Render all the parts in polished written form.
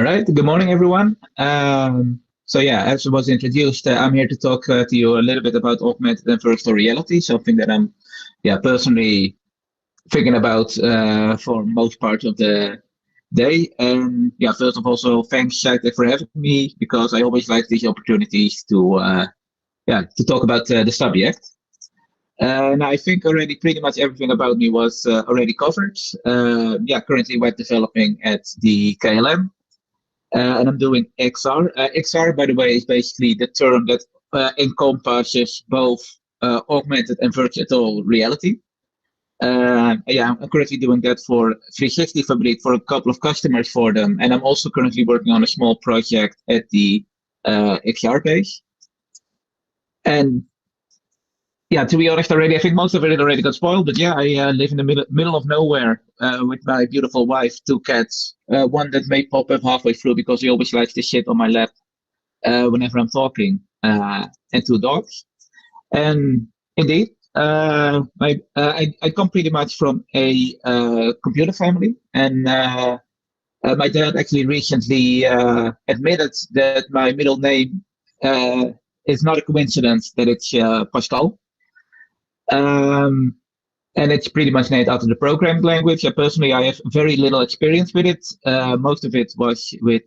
right. Good morning, everyone. So yeah, as was introduced, I'm here to talk to you a little bit about augmented and virtual reality, something that I'm, personally thinking about for most part of the day. And yeah, first of all, so thanks, Shaita, for having me because I always like these opportunities to talk about the subject. And I think already pretty much everything about me was already covered. Currently web developing at the KLM. And I'm doing XR. XR, by the way, is basically the term that encompasses both augmented and virtual reality. I'm currently doing that for 360 Fabric for a couple of customers for them. And I'm also currently working on a small project at the XR base. And yeah, to be honest, already, I think most of it already got spoiled. But yeah, I live in the middle of nowhere with my beautiful wife, two cats, one that may pop up halfway through because he always likes to sit on my lap whenever I'm talking, and two dogs. And indeed, I come pretty much from a computer family, and my dad actually recently admitted that my middle name is not a coincidence, that it's Pascal. Um, and it's pretty much named after the programming language. Personally, I have very little experience with it. Most of it was with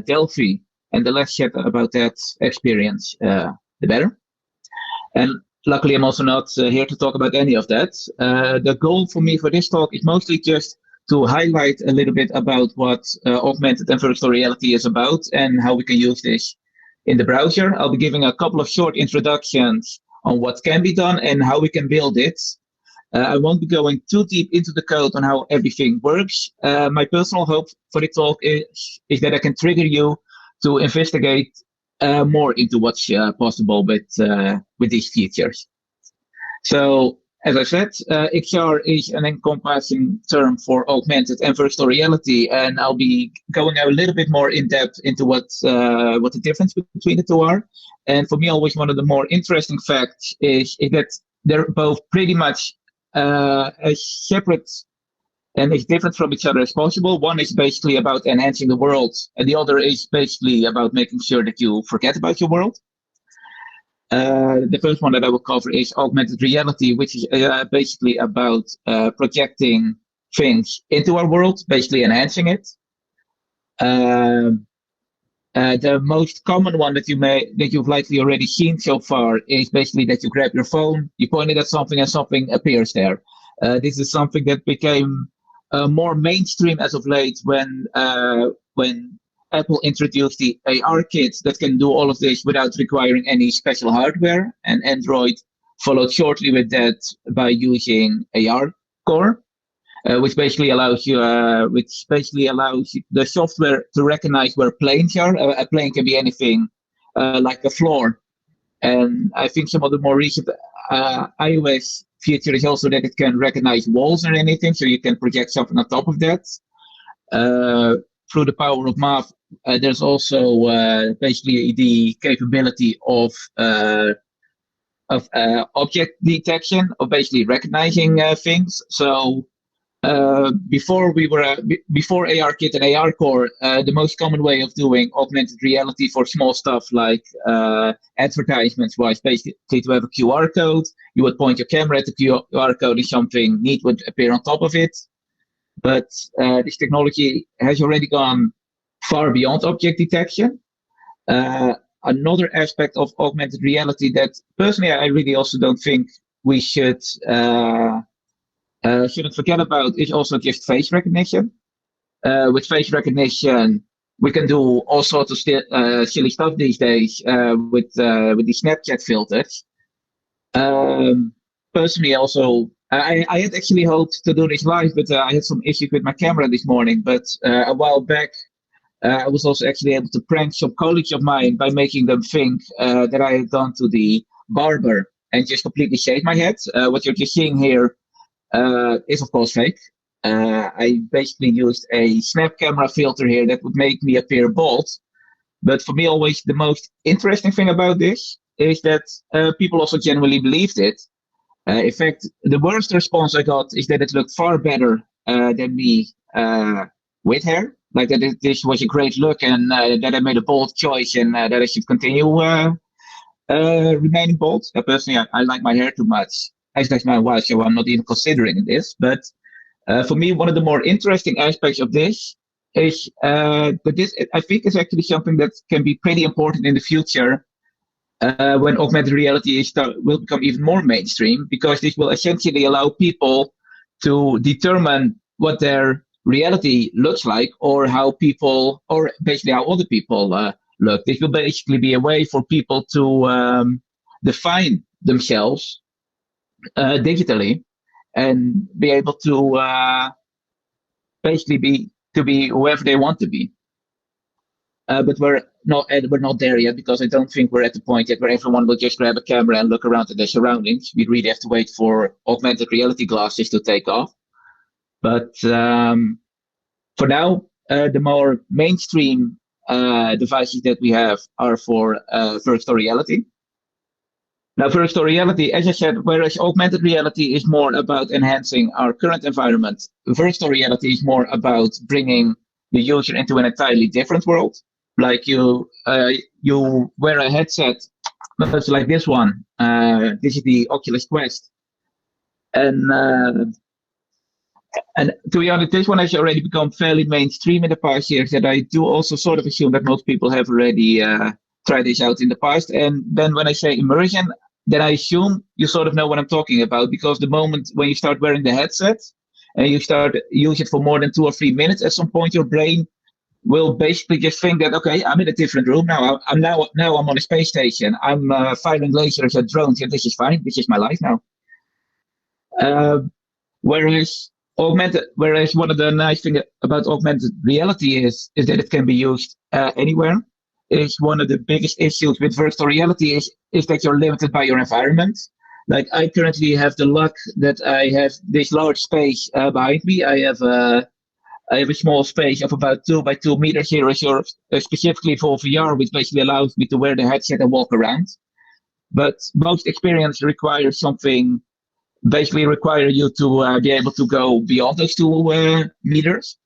Delphi, and the less said about that experience, the better. And luckily, I'm also not here to talk about any of that. The goal for me for this talk is mostly just to highlight a little bit about what augmented and virtual reality is about and how we can use this in the browser. I'll be giving a couple of short introductions on what can be done and how we can build it. I won't be going too deep into the code on how everything works. My personal hope for the talk is that I can trigger you to investigate more into what's possible with these features. So, as I said, XR is an encompassing term for augmented and virtual reality, and I'll be going a little bit more in depth into what the difference between the two are. And for me, always one of the more interesting facts is that they're both pretty much as separate and as different from each other as possible. One is basically about enhancing the world, and the other is basically about making sure that you forget about your world. The first one that I will cover is augmented reality, which is basically about projecting things into our world, basically enhancing it. The most common one that you've likely already seen so far is basically that you grab your phone, you point it at something, and something appears there. This is something that became more mainstream as of late when Apple introduced the AR kits that can do all of this without requiring any special hardware, and Android followed shortly with that by using AR Core. Which basically allows the software to recognize where planes are. A plane can be anything like a floor. And I think some of the more recent iOS feature is also that it can recognize walls or anything, so you can project something on top of that. Through the power of math, there's also basically the capability of object detection, of basically recognizing things. So before ARKit and AR Core, the most common way of doing augmented reality for small stuff like advertisements was basically to have a QR code. You would point your camera at the QR code and something neat would appear on top of it. But this technology has already gone far beyond object detection. Another aspect of augmented reality that personally I really also don't think we shouldn't forget about is also just face recognition. With face recognition, we can do all sorts of silly stuff these days with the Snapchat filters. Personally, also, I had actually hoped to do this live, but I had some issues with my camera this morning. But a while back, I was also actually able to prank some colleagues of mine by making them think that I had gone to the barber and just completely shaved my head. What you're just seeing here is of course fake. I basically used a snap camera filter here that would make me appear bald. But for me, always the most interesting thing about this is that people also genuinely believed it. In fact, the worst response I got is that it looked far better than me with hair. like that this was a great look, and that I made a bold choice, and that I should continue remaining bold. Personally, I like my hair too much, as does my wife, so I'm not even considering this. But for me, one of the more interesting aspects of this is that this, I think, is actually something that can be pretty important in the future when augmented reality will become even more mainstream, because this will essentially allow people to determine what their reality looks like, or how people, or basically how other people look. This will basically be a way for people to define themselves digitally and be able to basically be whoever they want to be. But we're not there yet, because I don't think we're at the point yet where everyone will just grab a camera and look around at their surroundings. We really have to wait for augmented reality glasses to take off. But for now, the more mainstream devices that we have are for virtual reality. Now, virtual reality, as I said, whereas augmented reality is more about enhancing our current environment, virtual reality is more about bringing the user into an entirely different world. Like you wear a headset, much like this one. This is the Oculus Quest, and to be honest, this one has already become fairly mainstream in the past years. That I do also sort of assume that most people have already tried this out in the past. And then when I say immersion, then I assume you sort of know what I'm talking about, because the moment when you start wearing the headset and you start use it for more than 2 or 3 minutes, at some point your brain will basically just think that, okay, I'm in a different room now. I'm on a space station. I'm firing lasers at drones, and this is fine. This is my life now. Whereas one of the nice things about augmented reality is that it can be used anywhere. Is one of the biggest issues with virtual reality is that you're limited by your environment. Like, I currently have the luck that I have this large space behind me. I have a small space of about 2 by 2 meters here reserved specifically for VR, which basically allows me to wear the headset and walk around. But most experience require you to be able to go beyond those 2 meters.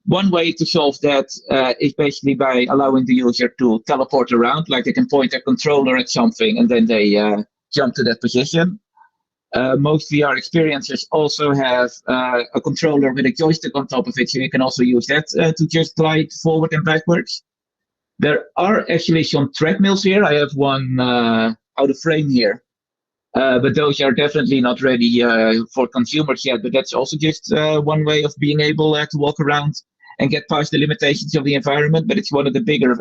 One way to solve that is basically by allowing the user to teleport around, like they can point their controller at something and then they jump to that position. Most VR experiences also have a controller with a joystick on top of it, so you can also use that to just glide forward and backwards. There are actually some treadmills here. I have one out of frame here. But those are definitely not ready for consumers yet. But that's also just one way of being able to walk around and get past the limitations of the environment. But it's one of the bigger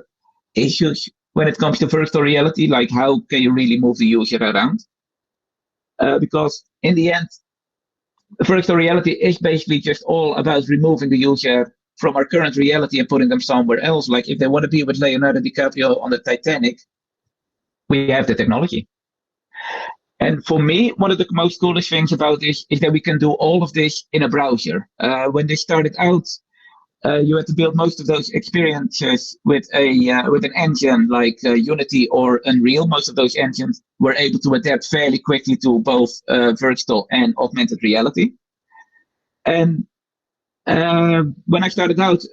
issues when it comes to virtual reality, like how can you really move the user around? Because in the end, virtual reality is basically just all about removing the user from our current reality and putting them somewhere else. Like if they want to be with Leonardo DiCaprio on the Titanic, we have the technology. And for me, one of the most coolest things about this is that we can do all of this in a browser. When they started out, you had to build most of those experiences with an engine like Unity or Unreal. Most of those engines were able to adapt fairly quickly to both virtual and augmented reality. And when I started out,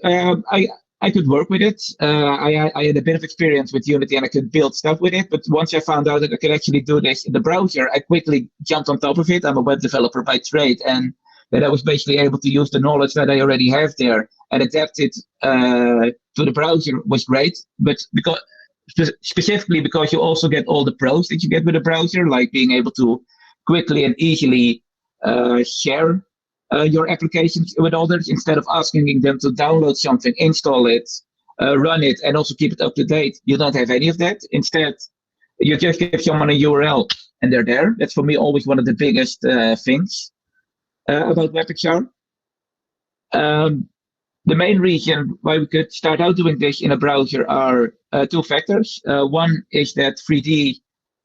I could work with it. I had a bit of experience with Unity and I could build stuff with it. But once I found out that I could actually do this in the browser, I quickly jumped on top of it. I'm a web developer by trade, and that I was basically able to use the knowledge that I already have there and adapt it to the browser was great. But specifically because you also get all the pros that you get with a browser, like being able to quickly and easily share your applications with others instead of asking them to download something, install it, run it, and also keep it up to date. You don't have any of that. Instead, you just give someone a URL and they're there. That's for me always one of the biggest things about WebXR. The main reason why we could start out doing this in a browser are 2 factors. One is that 3D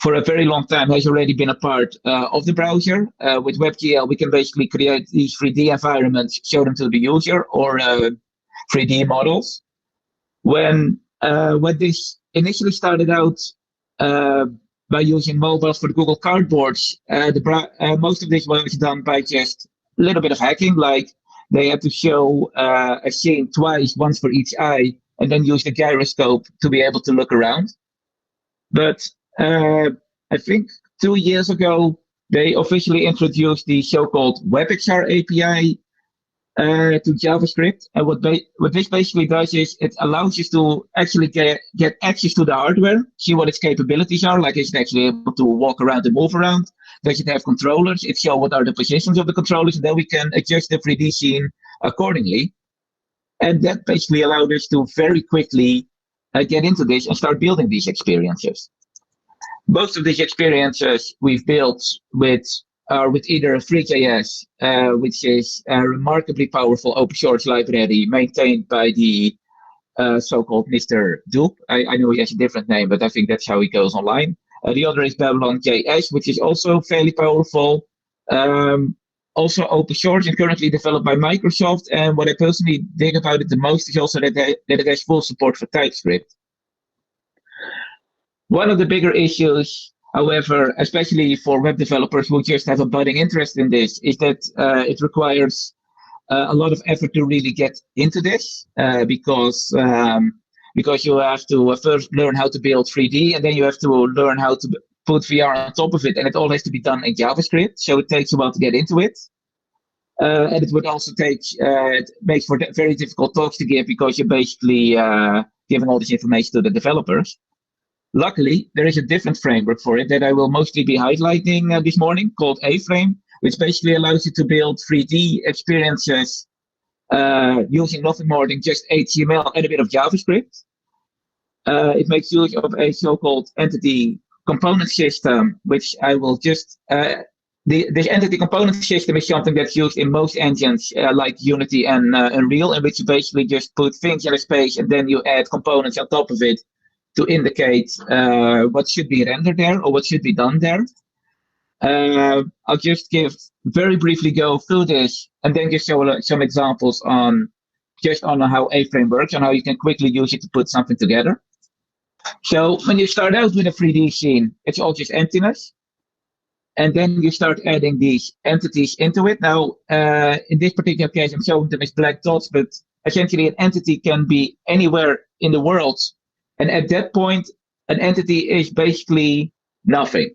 for a very long time has already been a part of the browser. With WebGL, we can basically create these 3D environments, show them to the user, or 3D models. When this initially started out by using mobiles for the Google Cardboards, most of this was done by just a little bit of hacking, like they had to show a scene twice, once for each eye, and then use the gyroscope to be able to look around. But I think 2 years ago, they officially introduced the so-called WebXR API to JavaScript. And what this basically does is it allows you to actually get access to the hardware, see what its capabilities are, like is it actually able to walk around and move around? Does it have controllers? It shows what are the positions of the controllers, and then we can adjust the 3D scene accordingly. And that basically allowed us to very quickly get into this and start building these experiences. Most of these experiences we've built with either Free.js, which is a remarkably powerful open source library maintained by the so-called Mr. Dupe. I know he has a different name, but I think that's how he goes online. The other is Babylon.js, which is also fairly powerful. Also open source and currently developed by Microsoft. And what I personally dig about it the most is also that it has full support for TypeScript. One of the bigger issues, however, especially for web developers who just have a budding interest in this, is that it requires a lot of effort to really get into this because you have to first learn how to build 3D, and then you have to learn how to put VR on top of it, and it all has to be done in JavaScript, so it takes a while to get into it. And it would also it makes for very difficult talks to give because you're basically giving all this information to the developers. Luckily, there is a different framework for it that I will mostly be highlighting this morning called A-Frame, which basically allows you to build 3D experiences using nothing more than just HTML and a bit of JavaScript. It makes use of a so-called entity component system, which I will just... this entity component system is something that's used in most engines like Unity and Unreal, in which you basically just put things in a space and then you add components on top of it to indicate what should be rendered there or what should be done there. I'll just very briefly go through this and then just show some examples on how A-Frame works and how you can quickly use it to put something together. So when you start out with a 3D scene, it's all just emptiness. And then you start adding these entities into it. Now, in this particular case, I'm showing them as black dots, but essentially an entity can be anywhere in the world. And at that point, an entity is basically nothing.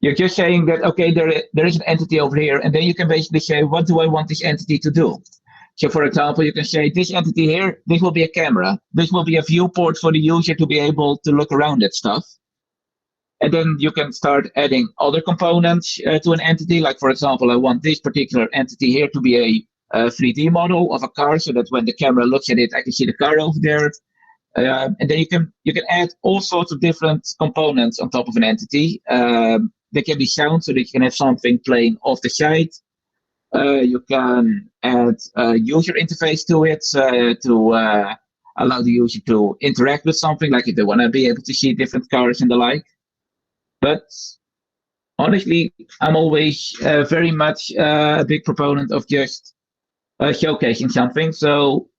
You're just saying that, okay, there is an entity over here, and then you can basically say, what do I want this entity to do? So, for example, you can say, this entity here, this will be a camera. This will be a viewport for the user to be able to look around at stuff. And then you can start adding other components to an entity. Like, for example, I want this particular entity here to be a 3D model of a car so that when the camera looks at it, I can see the car over there. And then you can add all sorts of different components on top of an entity. There can be sound so that you can have something playing off the side. You can add a user interface to it to allow the user to interact with something, like if they want to be able to see different cars and the like. But honestly, I'm always very much a big proponent of just showcasing something. So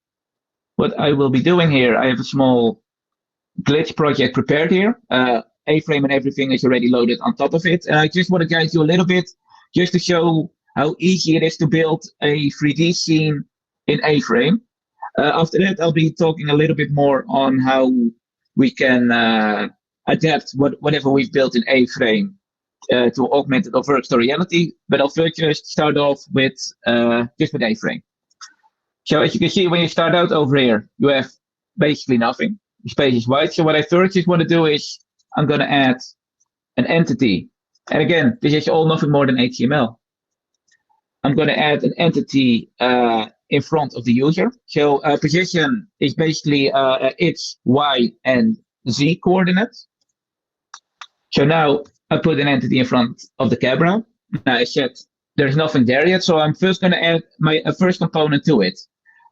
what I will be doing here, I have a small glitch project prepared here. A-Frame and everything is already loaded on top of it. And I just want to guide you a little bit just to show how easy it is to build a 3D scene in A-Frame. After that, I'll be talking a little bit more on how we can adapt whatever we've built in A-Frame to augmented or virtual reality. But I'll first just start off with just with A-Frame. So as you can see, when you start out over here, you have basically nothing. The space is white. So what I first just want to do is I'm going to add an entity. And again, this is all nothing more than HTML. I'm going to add an entity in front of the user. So position is basically X, Y, and Z coordinates. So now I put an entity in front of the camera. Now I said there's nothing there yet, so I'm first going to add my first component to it.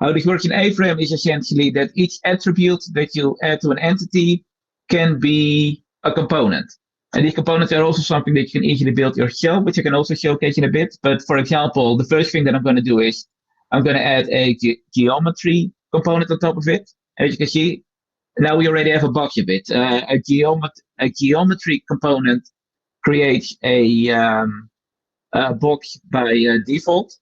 How this works in A-Frame is essentially that each attribute that you add to an entity can be a component. And these components are also something that you can easily build yourself, which I can also showcase in a bit. But for example, the first thing that I'm going to do is I'm going to add a geometry component on top of it. And as you can see, now we already have a box of it. A geometry component creates a box by default.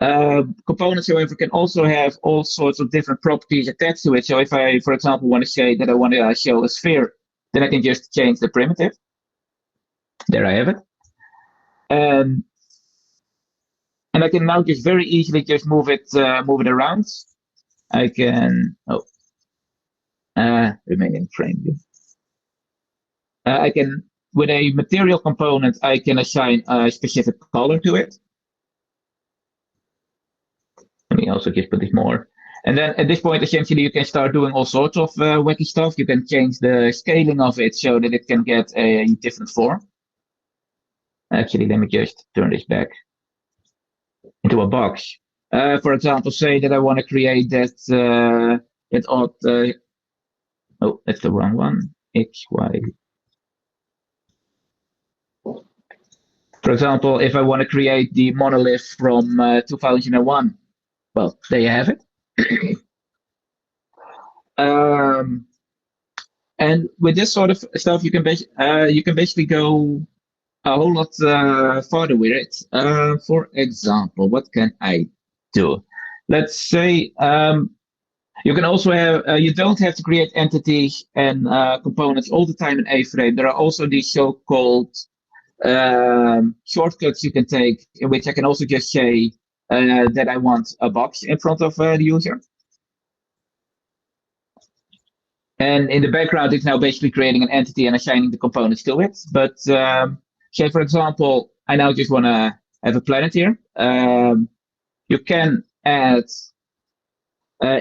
Components, however, can also have all sorts of different properties attached to it. So if I, for example, want to say that I want to show a sphere, then I can just change the primitive. There I have it. And I can now just very easily just move it around. I can, remaining frame view. I can, with a material component, I can assign a specific color to it. Let me also just put this more. And then at this point, essentially, you can start doing all sorts of wacky stuff. You can change the scaling of it so that it can get a different form. Actually, let me just turn this back into a box. For example, say that I want to create that odd. Oh, that's the wrong one. X, Y. For example, if I want to create the monolith from 2001, well, there you have it. And with this sort of stuff, you can basically go a whole lot farther with it. For example, what can I do? Let's say you can also have, you don't have to create entities and components all the time in A-frame. There are also these so-called shortcuts you can take, in which I can also just say that I want a box in front of the user. And in the background, it's now basically creating an entity and assigning the components to it. But say, for example, I now just want to have a planet here. You can add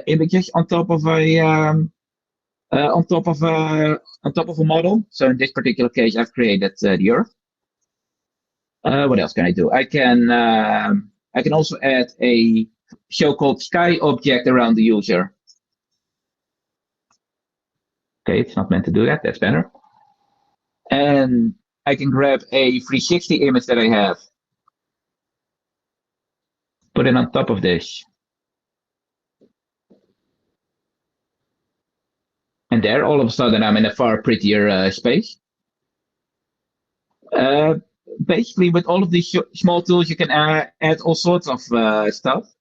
images on top of a model. So in this particular case, I've created the Earth. What else can I do? I can also add a so-called sky object around the user. Okay, it's not meant to do that. That's better. And I can grab a 360 image that I have, put it on top of this. And there, all of a sudden, I'm in a far prettier space. Basically, with all of these small tools, you can add all sorts of stuff.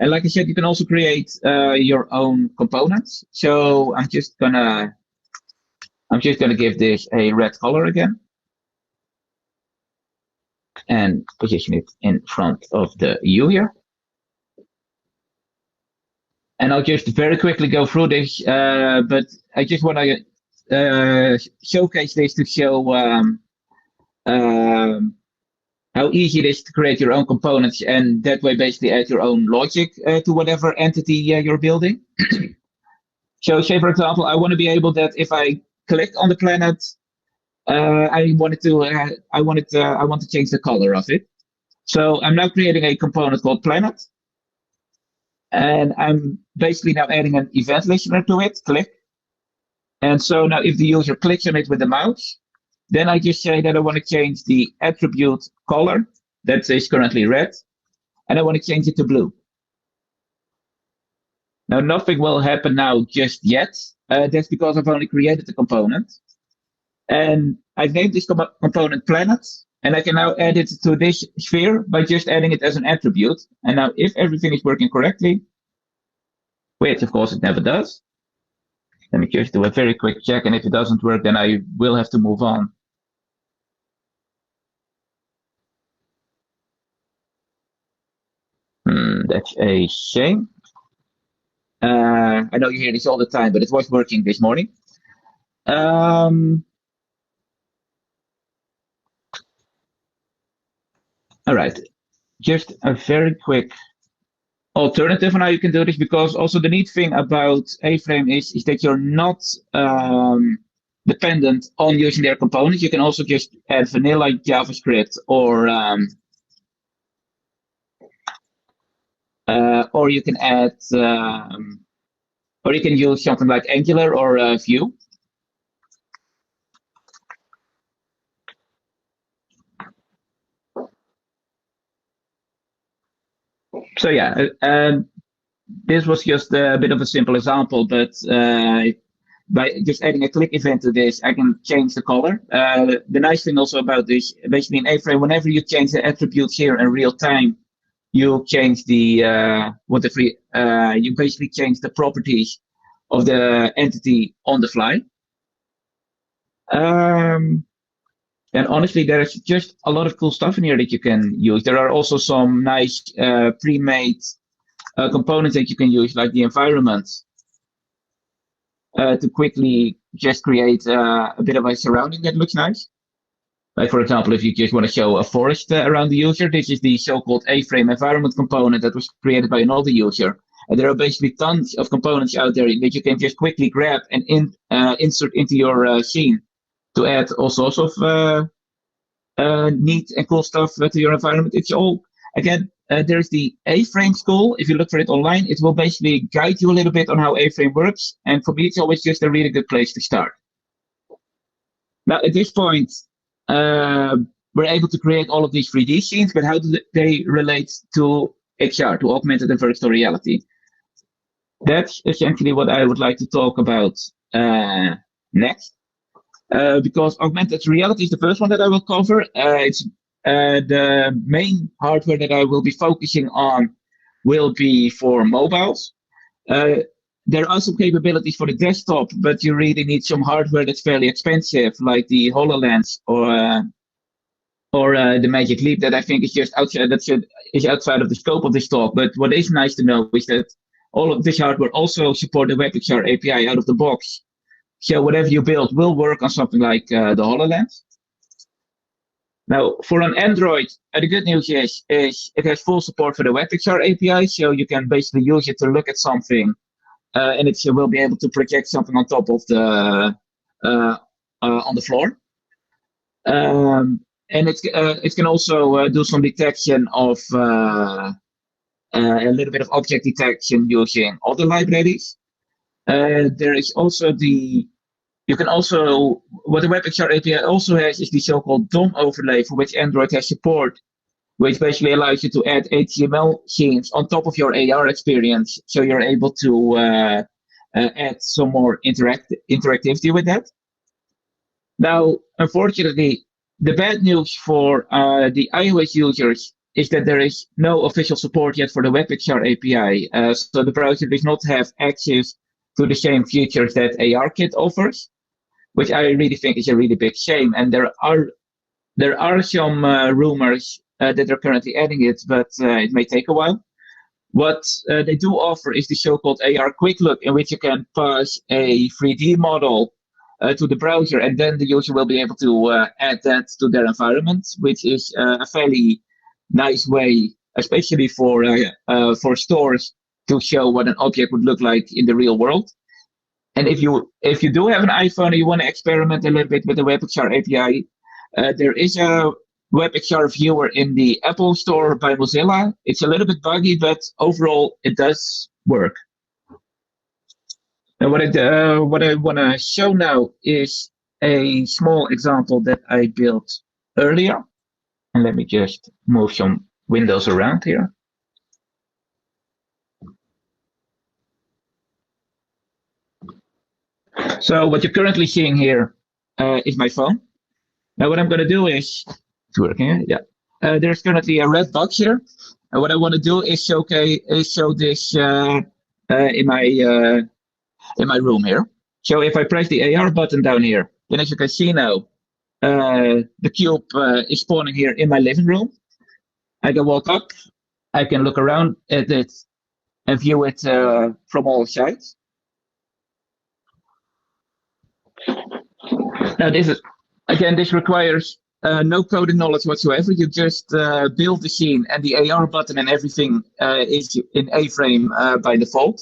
And like I said, you can also create your own components. So I'm just gonna give this a red color again, and position it in front of the U here. And I'll just very quickly go through this, but I just want to showcase this to show how easy it is to create your own components, and that way basically add your own logic to whatever entity you're building. So say, for example, I want to be able that if I click on the planet, I want to change the color of it. So I'm now creating a component called planet. And I'm basically now adding an event listener to it, click. And so now if the user clicks on it with the mouse, then I just say that I want to change the attribute color, that is currently red, and I want to change it to blue. Now nothing will happen now just yet. That's because I've only created the component. And I've named this component planet, and I can now add it to this sphere by just adding it as an attribute. And now if everything is working correctly, which of course it never does, let me just do a very quick check, and if it doesn't work, then I will have to move on. That's a shame. I know you hear this all the time, but it was working this morning. All right, just a very quick alternative on how you can do this, because also the neat thing about A-frame is that you're not dependent on using their components. You can also just add vanilla JavaScript, or you can add, or you can use something like Angular or Vue. So yeah, this was just a bit of a simple example, but by just adding a click event to this, I can change the color. The nice thing also about this, basically in A-frame, whenever you change the attributes here in real time, you change the you basically change the properties of the entity on the fly. And honestly, there's just a lot of cool stuff in here that you can use. There are also some nice pre-made components that you can use, like the environment, to quickly just create a bit of a surrounding that looks nice. Like, for example, if you just want to show a forest around the user, this is the so-called A-frame environment component that was created by another user. And there are basically tons of components out there that you can just quickly grab and insert into your scene to add all sorts of neat and cool stuff to your environment. It's all, again, there's the A-frame school. If you look for it online, it will basically guide you a little bit on how A-frame works. And for me, it's always just a really good place to start. Now, at this point, we're able to create all of these 3D scenes, but how do they relate to XR, to augmented and virtual reality? That's essentially what I would like to talk about next. Because augmented reality is the first one that I will cover. It's the main hardware that I will be focusing on will be for mobiles. There are some capabilities for the desktop, but you really need some hardware that's fairly expensive, like the HoloLens or the Magic Leap, that I think is just outside is outside of the scope of this talk. But what is nice to know is that all of this hardware also support the WebXR API out of the box. So whatever you build will work on something like the HoloLens. Now, for an Android, the good news is it has full support for the WebXR API, so you can basically use it to look at something, and it will be able to project something on top of the on the floor. And it can also do some detection of a little bit of object detection using other libraries. There is also what the WebXR API also has is the so-called DOM overlay, for which Android has support, which basically allows you to add HTML scenes on top of your AR experience, so you're able to add some more interactivity with that. Now, unfortunately, the bad news for the iOS users is that there is no official support yet for the WebXR API, so the browser does not have access to the same features that ARKit offers, which I really think is a really big shame. And there are some rumors that they're currently adding it, but it may take a while. What they do offer is the so-called AR Quick Look, in which you can pass a 3D model to the browser, and then the user will be able to add that to their environment, which is a fairly nice way, especially for stores, to show what an object would look like in the real world. And if you do have an iPhone and you want to experiment a little bit with the WebXR API, there is a WebXR viewer in the Apple Store by Mozilla. It's a little bit buggy, but overall it does work. Now, what I want to show now is a small example that I built earlier. And let me just move some windows around here. So what you're currently seeing here is my phone. Now what I'm going to do is, it's working, yeah. There's currently a red box here. And what I want to do is show this in my room here. So if I press the AR button down here, then as you can see now, the cube is spawning here in my living room. I can walk up, I can look around at it and view it from all sides. Now this requires no coding knowledge whatsoever. You just build the scene, and the AR button and everything is in A-frame by default.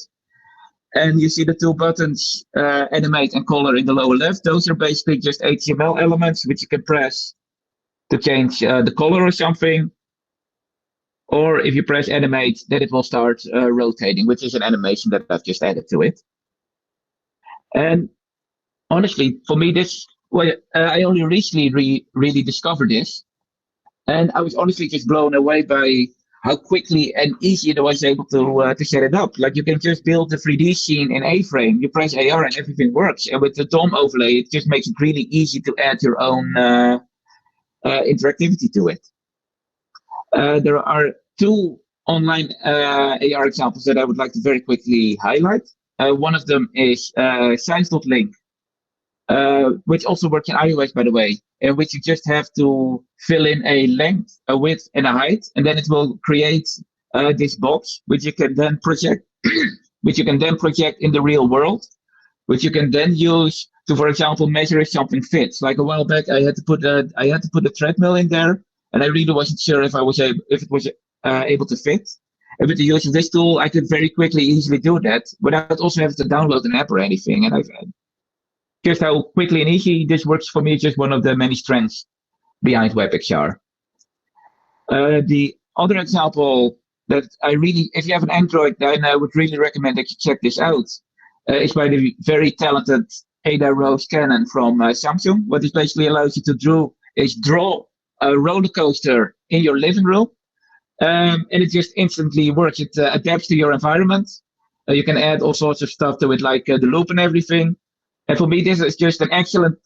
And you see the two buttons, animate and color, in the lower left. Those are basically just HTML elements which you can press to change the color or something. Or if you press animate, then it will start rotating, which is an animation that I've just added to it. And honestly, for me, I only recently really discovered this. And I was honestly just blown away by how quickly and easy I was able to set it up. Like, you can just build a 3D scene in A-frame, you press AR and everything works. And with the DOM overlay, it just makes it really easy to add your own interactivity to it. There are two online AR examples that I would like to very quickly highlight. One of them is science.link, which also works in iOS, by the way, in which you just have to fill in a length, a width, and a height, and then it will create this box, which you can then project, which you can then project in the real world, which you can then use to, for example, measure if something fits. Like a while back, I had to put a treadmill in there, and I really wasn't sure if it was able to fit. And with the use of this tool, I could very quickly, easily do that without also having to download an app or anything. And I've just how quickly and easy this works for me is just one of the many strengths behind WebXR. The other example that I really, if you have an Android, then I would really recommend that you check this out. It's by the very talented Ada Rose Cannon from Samsung. What this basically allows you to do is draw a roller coaster in your living room, and it just instantly works. It adapts to your environment. You can add all sorts of stuff to it, like the loop and everything. And for me, this is just an excellent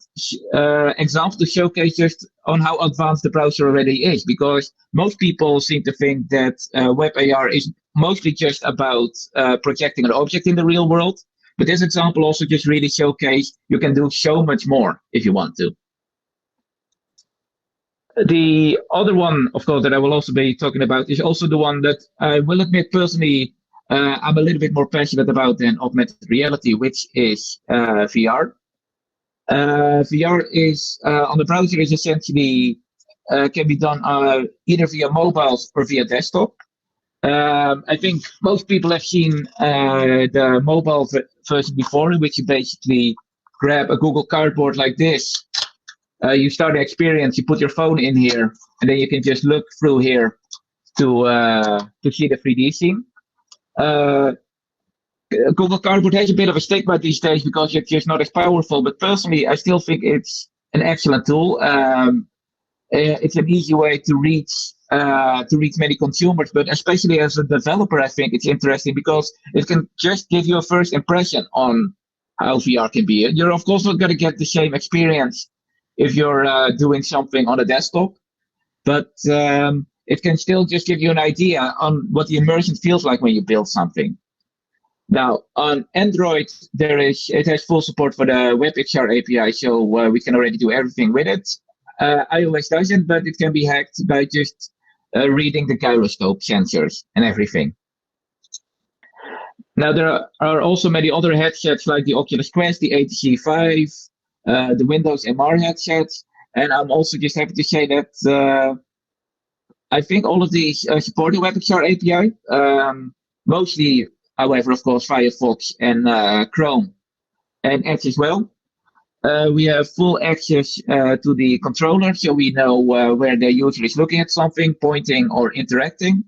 example to showcase just on how advanced the browser already is, because most people seem to think that WebAR is mostly just about projecting an object in the real world. But this example also just really showcases you can do so much more if you want to. The other one, of course, that I will also be talking about is also the one that I will admit personally I'm a little bit more passionate about than augmented reality, which is VR. VR is on the browser is essentially can be done either via mobiles or via desktop. I think most people have seen the mobile version before, in which you basically grab a Google Cardboard like this. You start the experience, you put your phone in here, and then you can just look through here to see the 3D scene. Google Cardboard has a bit of a stigma these days because it's just not as powerful, but personally, I still think it's an excellent tool. It's an easy way to reach many consumers, but especially as a developer, I think it's interesting because it can just give you a first impression on how VR can be. You're of course not going to get the same experience if you're doing something on a desktop, but it can still just give you an idea on what the immersion feels like when you build something. Now, on Android, it has full support for the WebXR API, so we can already do everything with it. iOS doesn't, but it can be hacked by just reading the gyroscope sensors and everything. Now, there are also many other headsets like the Oculus Quest, the HTC Vive, the Windows MR headsets, and I'm also just happy to say that I think all of these support the WebXR API, mostly, however, of course, Firefox and Chrome and Edge as well. We have full access to the controller, so we know where the user is looking at something, pointing or interacting.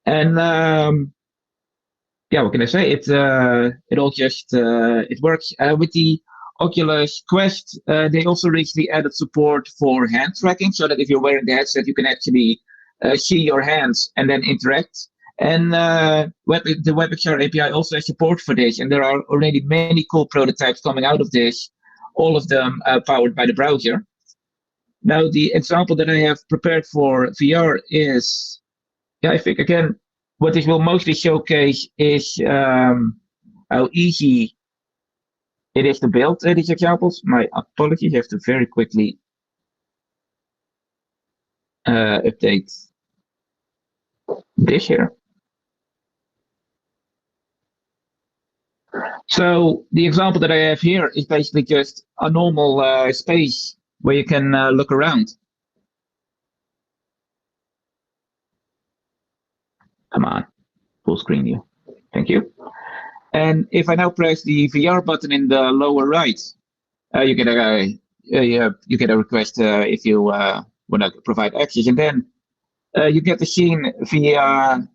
And yeah, what can I say? It all just it works with the Oculus Quest. They also recently added support for hand tracking, so that if you're wearing the headset, you can actually see your hands and then interact. And the WebXR API also has support for this, and there are already many cool prototypes coming out of this, all of them powered by the browser. Now, the example that I have prepared for VR is, yeah, I think, again, what this will mostly showcase is how easy it is to build these examples. My apologies, I have to very quickly update this here. So the example that I have here is basically just a normal space where you can look around. Come on, full screen you. Thank you. And if I now press the VR button in the lower right, you get a request if you want to provide access, and then you get the scene via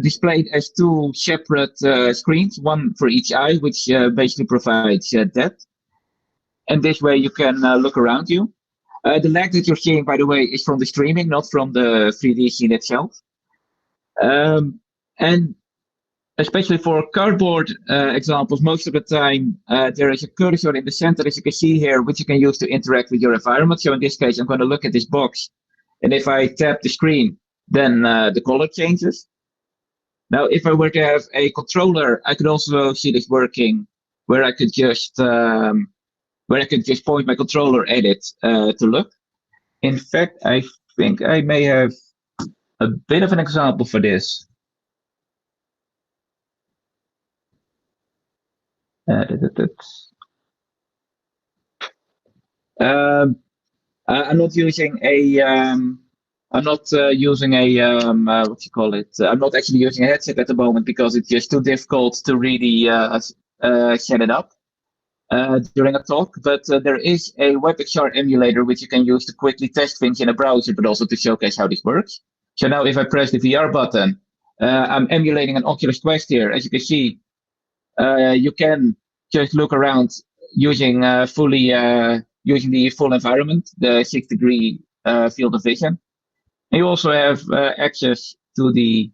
displayed as two separate screens, one for each eye, which basically provides depth. And this way you can look around you. The lag that you're seeing, by the way, is from the streaming, not from the 3D scene itself. And especially for cardboard examples, most of the time there is a cursor in the center, as you can see here, which you can use to interact with your environment. So in this case, I'm going to look at this box. And if I tap the screen, then the color changes. Now, if I were to have a controller, I could also see this working, where I could just point my controller at it to look. In fact, I think I may have a bit of an example for this. I'm not using a what you call it. I'm not actually using a headset at the moment because it's just too difficult to really set it up during a talk. But there is a WebXR emulator which you can use to quickly test things in a browser, but also to showcase how this works. So now, if I press the VR button, I'm emulating an Oculus Quest here. As you can see, you can just look around using using the full environment, the 6-degree field of vision. And you also have access to the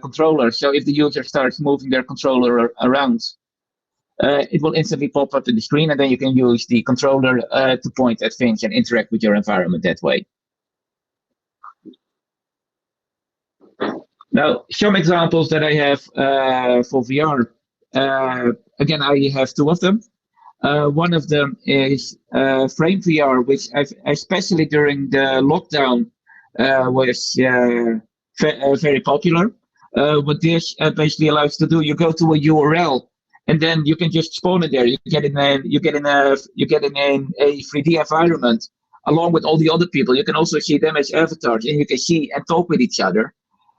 controller. So if the user starts moving their controller around, it will instantly pop up to the screen, and then you can use the controller to point at things and interact with your environment that way. Now, some examples that I have for VR. Again, I have two of them. One of them is Frame VR, which especially during the lockdown was very popular. What this basically allows you to do, you go to a URL, and then you can just spawn it there. You get in a 3D environment along with all the other people. You can also see them as avatars, and you can see and talk with each other.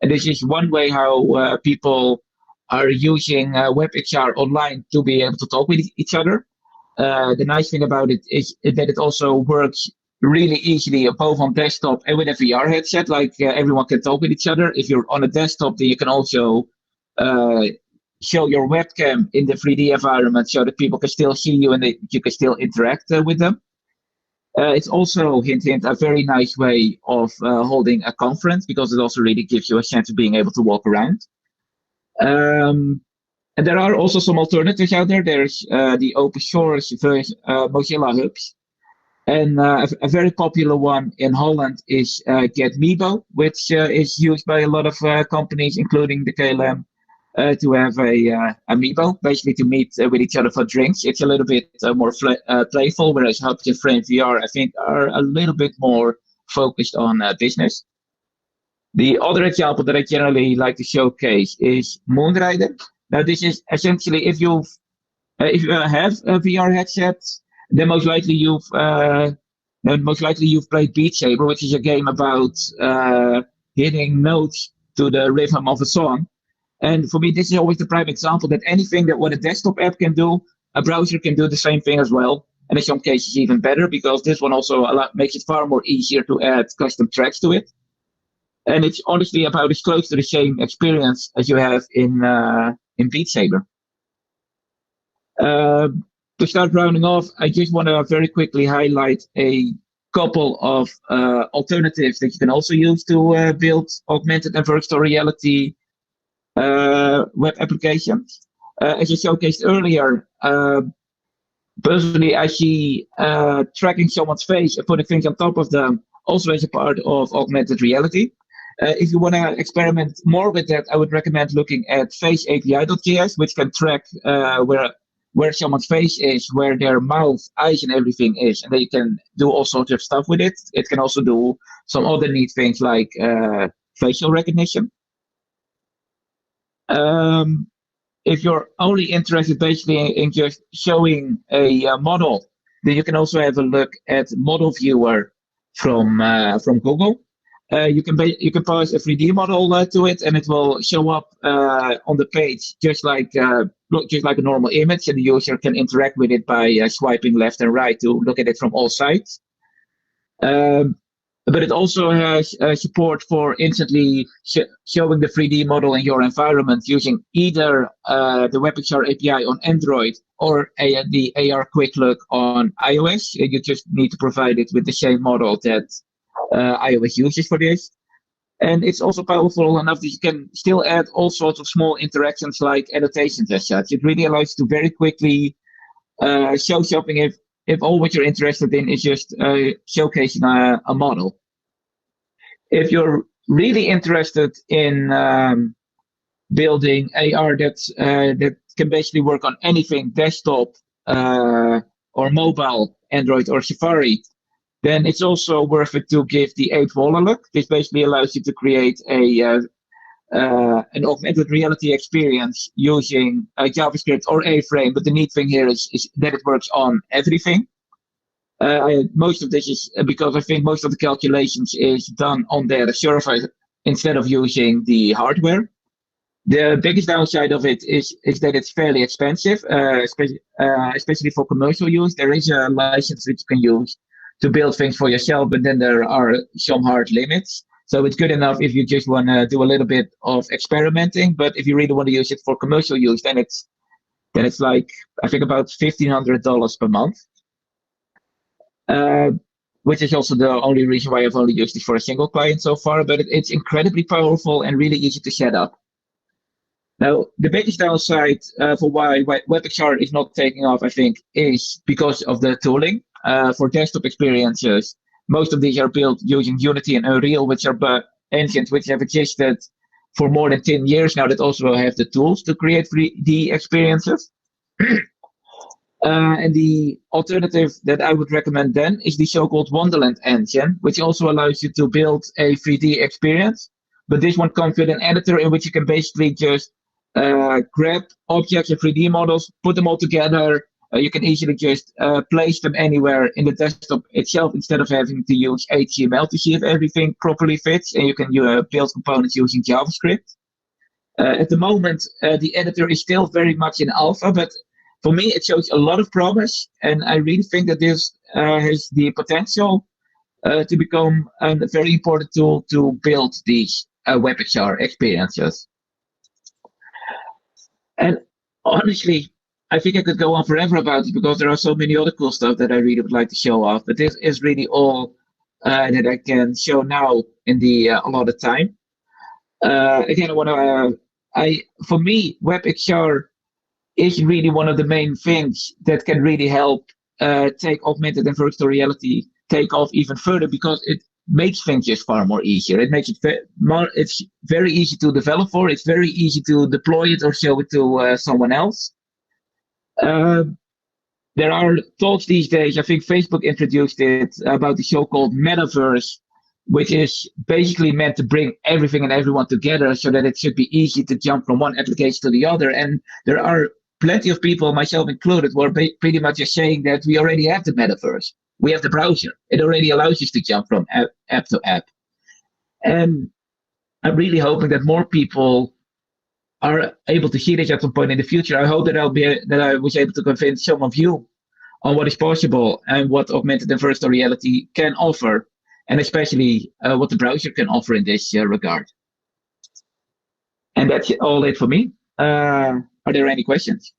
And this is one way how people are using WebXR online to be able to talk with each other. The nice thing about it is that it also works really easily both on desktop and with a VR headset. Like everyone can talk with each other. If you're on a desktop, then you can also show your webcam in the 3D environment so that people can still see you and you can still interact with them. It's also, hint, hint, a very nice way of holding a conference because it also really gives you a chance of being able to walk around. And there are also some alternatives out there. There's the open source Mozilla Hubs. And a very popular one in Holland is GetMebo, which is used by a lot of companies, including the KLM, to have a Amiibo, basically to meet with each other for drinks. It's a little bit more playful, whereas Hubs and Frame VR, I think, are a little bit more focused on business. The other example that I generally like to showcase is Moonrider. Now, this is essentially if you have a VR headset, then most likely you've played Beat Saber, which is a game about hitting notes to the rhythm of a song. And for me, this is always the prime example that anything that what a desktop app can do, a browser can do the same thing as well. And in some cases, even better, because this one also makes it far more easier to add custom tracks to it. And it's honestly about as close to the same experience as you have in Beat Saber. To start rounding off, I just want to very quickly highlight a couple of alternatives that you can also use to build augmented and virtual reality web applications. As I showcased earlier, personally, I see tracking someone's face and putting things on top of them also as a part of augmented reality. If you want to experiment more with that, I would recommend looking at faceapi.js, which can track where someone's face is, where their mouth, eyes, and everything is, and then you can do all sorts of stuff with it. It can also do some other neat things like facial recognition. If you're only interested basically in just showing a model, then you can also have a look at Model Viewer from Google. You can pass a 3D model to it, and it will show up on the page just like a normal image, and the user can interact with it by swiping left and right to look at it from all sides. But it also has support for instantly showing the 3D model in your environment using either the WebXR API on Android or the AR Quick Look on iOS. You just need to provide it with the same model that iOS uses for this. And it's also powerful enough that you can still add all sorts of small interactions like annotations as such. It really allows you to very quickly show something if all what you're interested in is just showcasing a model. If you're really interested in building AR that can basically work on anything, desktop or mobile, Android or Safari, then it's also worth it to give the 8-wall a look. This basically allows you to create an augmented reality experience using JavaScript or A-Frame, but the neat thing here is that it works on everything. Most of this is because I think most of the calculations is done on their server instead of using the hardware. The biggest downside of it is that it's fairly expensive, especially for commercial use. There is a license that you can use to build things for yourself, but then there are some hard limits. So it's good enough if you just want to do a little bit of experimenting, but if you really want to use it for commercial use, then it's like I think about $1,500 per month, which is also the only reason why I've only used it for a single client so far. But it's incredibly powerful and really easy to set up. Now, the biggest downside for why WebXR is not taking off, I think, is because of the tooling. For desktop experiences, most of these are built using Unity and Unreal, which are engines which have existed for more than 10 years now, that also have the tools to create 3D experiences. And the alternative that I would recommend then is the so-called WONDERLAND engine, which also allows you to build a 3D experience. But this one comes with an editor in which you can basically just grab objects and 3D models, put them all together. You can easily just place them anywhere in the desktop itself instead of having to use HTML to see if everything properly fits. And you can build components using JavaScript. At the moment, the editor is still very much in alpha, but for me, it shows a lot of promise. And I really think that this has the potential to become a very important tool to build these WebXR experiences. And honestly, I think I could go on forever about it because there are so many other cool stuff that I really would like to show off. But this is really all that I can show now in the allotted time. Again, for me, WebXR is really one of the main things that can really help take augmented and virtual reality take off even further, because it makes things just far more easier. It makes it it's very easy to develop for. It's very easy to deploy it or show it to someone else. There are talks these days, I think Facebook introduced it, about the so-called metaverse, which is basically meant to bring everything and everyone together so that it should be easy to jump from one application to the other. And there are plenty of people, myself included, who are pretty much just saying that we already have the metaverse. We have the browser. It already allows us to jump from app to app. And I'm really hoping that more people are able to see this at some point in the future. I hope that I was able to convince some of you on what is possible and what augmented and virtual reality can offer, and especially what the browser can offer in this regard. And that's all it for me. Are there any questions?